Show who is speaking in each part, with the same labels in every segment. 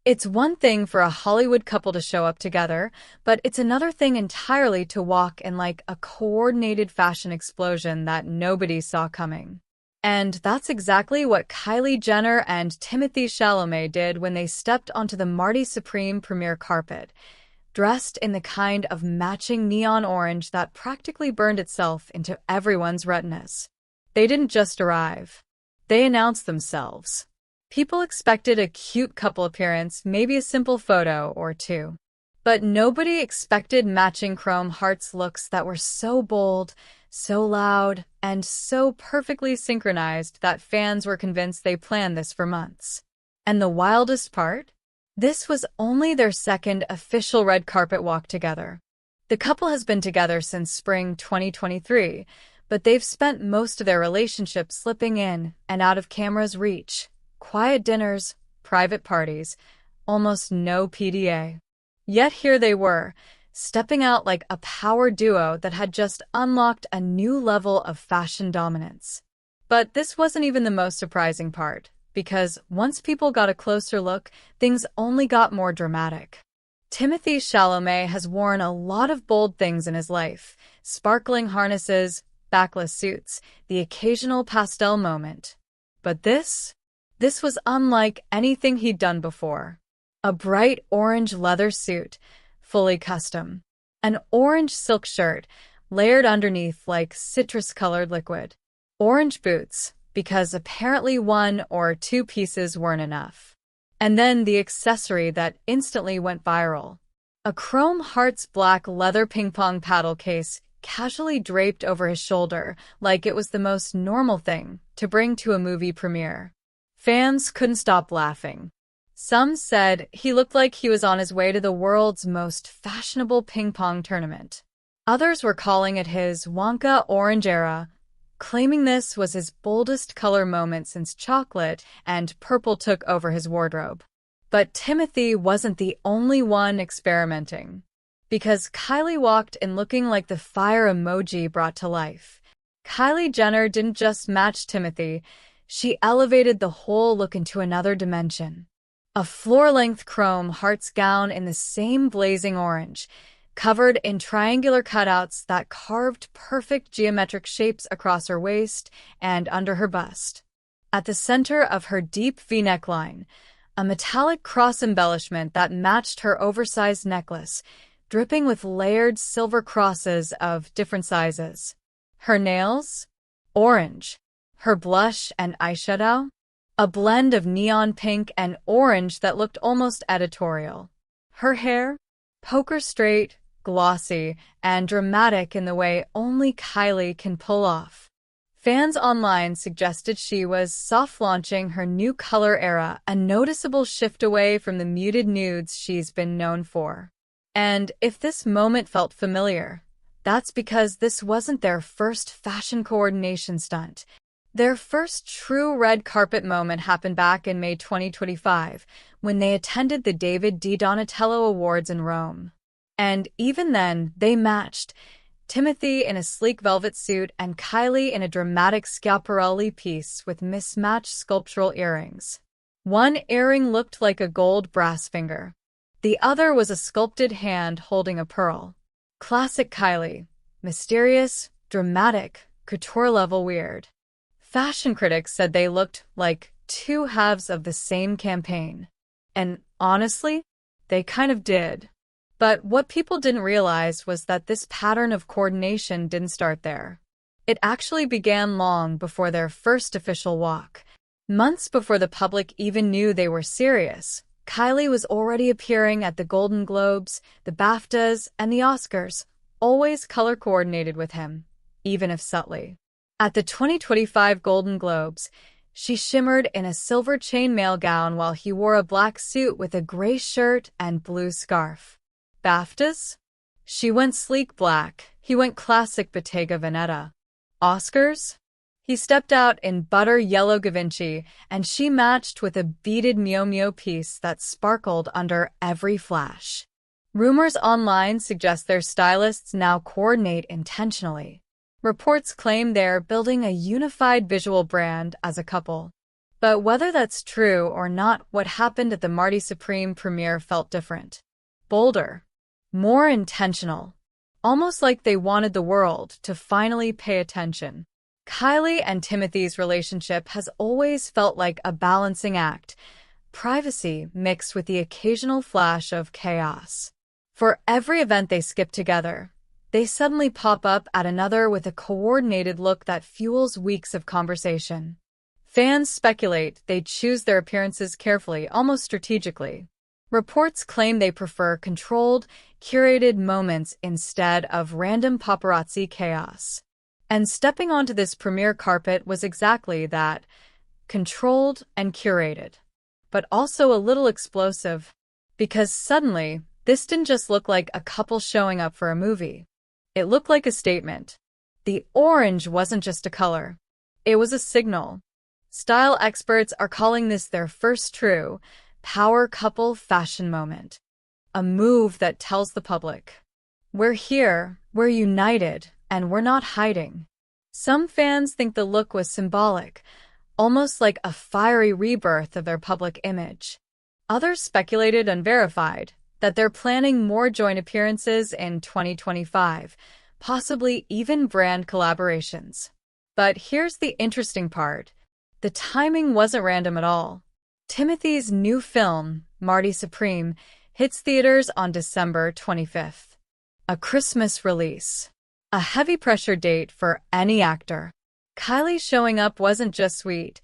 Speaker 1: It's one thing for a Hollywood couple to show up together, but it's another thing entirely to walk in like a coordinated fashion explosion that nobody saw coming. And that's exactly what Kylie Jenner and Timothée Chalamet did when they stepped onto the Marty Supreme premiere carpet, dressed in the kind of matching neon orange that practically burned itself into everyone's retinas. They didn't just arrive. They announced themselves. People expected a cute couple appearance, maybe a simple photo or two. But nobody expected matching chrome hearts looks that were so bold, so loud, and so perfectly synchronized that fans were convinced they planned this for months. And the wildest part? This was only their second official red carpet walk together. The couple has been together since spring 2023, but they've spent most of their relationship slipping in and out of camera's reach. Quiet dinners, private parties, almost no PDA. Yet here they were, stepping out like a power duo that had just unlocked a new level of fashion dominance. But this wasn't even the most surprising part, because once people got a closer look, things only got more dramatic. Timothée Chalamet has worn a lot of bold things in his life: sparkling harnesses, backless suits, the occasional pastel moment. But this was unlike anything he'd done before. A bright orange leather suit, fully custom. An orange silk shirt, layered underneath like citrus-colored liquid. Orange boots, because apparently one or two pieces weren't enough. And then the accessory that instantly went viral. A chrome hearts black leather ping-pong paddle case casually draped over his shoulder like it was the most normal thing to bring to a movie premiere. Fans couldn't stop laughing. Some said he looked like he was on his way to the world's most fashionable ping-pong tournament. Others were calling it his Wonka orange era, claiming this was his boldest color moment since chocolate and purple took over his wardrobe. But Timothée wasn't the only one experimenting. Because Kylie walked in looking like the fire emoji brought to life. Kylie Jenner didn't just match Timothée, she elevated the whole look into another dimension. A floor-length chrome hearts gown in the same blazing orange, covered in triangular cutouts that carved perfect geometric shapes across her waist and under her bust. At the center of her deep V-neck line, a metallic cross embellishment that matched her oversized necklace, dripping with layered silver crosses of different sizes. Her nails? Orange. Her blush and eyeshadow? A blend of neon pink and orange that looked almost editorial. Her hair? Poker straight, glossy, and dramatic in the way only Kylie can pull off. Fans online suggested she was soft-launching her new color era, a noticeable shift away from the muted nudes she's been known for. And if this moment felt familiar, that's because this wasn't their first fashion coordination stunt. Their first true red carpet moment happened back in May 2025, when they attended the David Di Donatello Awards in Rome. And even then, they matched, Timothée in a sleek velvet suit and Kylie in a dramatic Schiaparelli piece with mismatched sculptural earrings. One earring looked like a gold brass finger. The other was a sculpted hand holding a pearl. Classic Kylie. Mysterious, dramatic, couture-level weird. Fashion critics said they looked like two halves of the same campaign. And honestly, they kind of did. But what people didn't realize was that this pattern of coordination didn't start there. It actually began long before their first official walk. Months before the public even knew they were serious, Kylie was already appearing at the Golden Globes, the BAFTAs, and the Oscars, always color-coordinated with him, even if subtly. At the 2025 Golden Globes, she shimmered in a silver chainmail gown while he wore a black suit with a gray shirt and blue scarf. BAFTAs? She went sleek black, he went classic Bottega Veneta. Oscars? He stepped out in butter yellow Givenchy, and she matched with a beaded Miu Miu piece that sparkled under every flash. Rumors online suggest their stylists now coordinate intentionally. Reports claim they're building a unified visual brand as a couple. But whether that's true or not, what happened at the Marty Supreme premiere felt different. Bolder. More intentional. Almost like they wanted the world to finally pay attention. Kylie and Timothy's relationship has always felt like a balancing act, privacy mixed with the occasional flash of chaos. For every event they skip together, they suddenly pop up at another with a coordinated look that fuels weeks of conversation. Fans speculate they choose their appearances carefully, almost strategically. Reports claim they prefer controlled, curated moments instead of random paparazzi chaos. And stepping onto this premiere carpet was exactly that, controlled and curated. But also a little explosive, because suddenly, this didn't just look like a couple showing up for a movie. It looked like a statement. The orange wasn't just a color. It was a signal. Style experts are calling this their first true power couple fashion moment. A move that tells the public, we're here, we're united, and we're not hiding. Some fans think the look was symbolic, almost like a fiery rebirth of their public image. Others speculated and verified that they're planning more joint appearances in 2025, possibly even brand collaborations. But here's the interesting part. The timing wasn't random at all. Timothee's new film, Marty Supreme, hits theaters on December 25th. A Christmas release. A heavy-pressure date for any actor. Kylie showing up wasn't just sweet.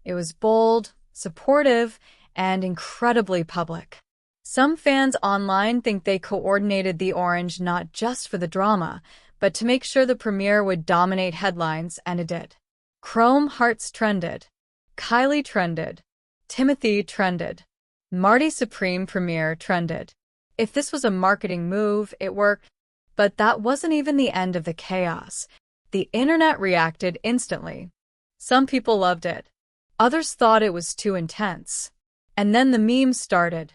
Speaker 1: It was bold, supportive, and incredibly public. Some fans online think they coordinated the orange not just for the drama, but to make sure the premiere would dominate headlines, and it did. Chrome hearts trended. Kylie trended. Timothée trended. Marty Supreme premiere trended. If this was a marketing move, it worked. But that wasn't even the end of the chaos. The internet reacted instantly. Some people loved it. Others thought it was too intense. And then the memes started.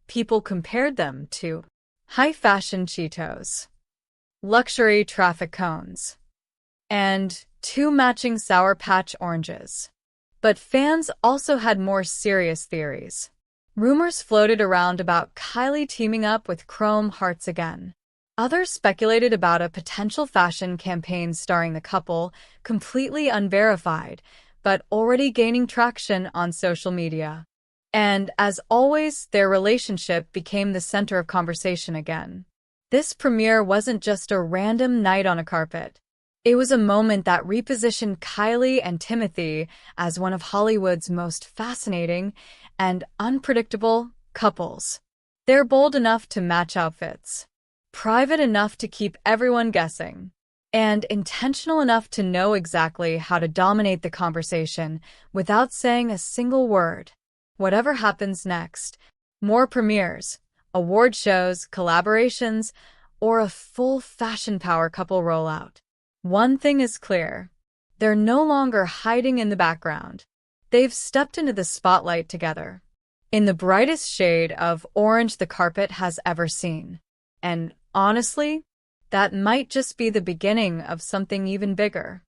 Speaker 1: People compared them to high-fashion Cheetos, luxury traffic cones, and two matching Sour Patch oranges. But fans also had more serious theories. Rumors floated around about Kylie teaming up with Chrome Hearts again. Others speculated about a potential fashion campaign starring the couple, completely unverified, but already gaining traction on social media. And, as always, their relationship became the center of conversation again. This premiere wasn't just a random night on a carpet. It was a moment that repositioned Kylie and Timothée as one of Hollywood's most fascinating and unpredictable couples. They're bold enough to match outfits, private enough to keep everyone guessing, and intentional enough to know exactly how to dominate the conversation without saying a single word. Whatever happens next, more premieres, award shows, collaborations, or a full fashion power couple rollout. One thing is clear. They're no longer hiding in the background. They've stepped into the spotlight together, in the brightest shade of orange the carpet has ever seen. And honestly, that might just be the beginning of something even bigger.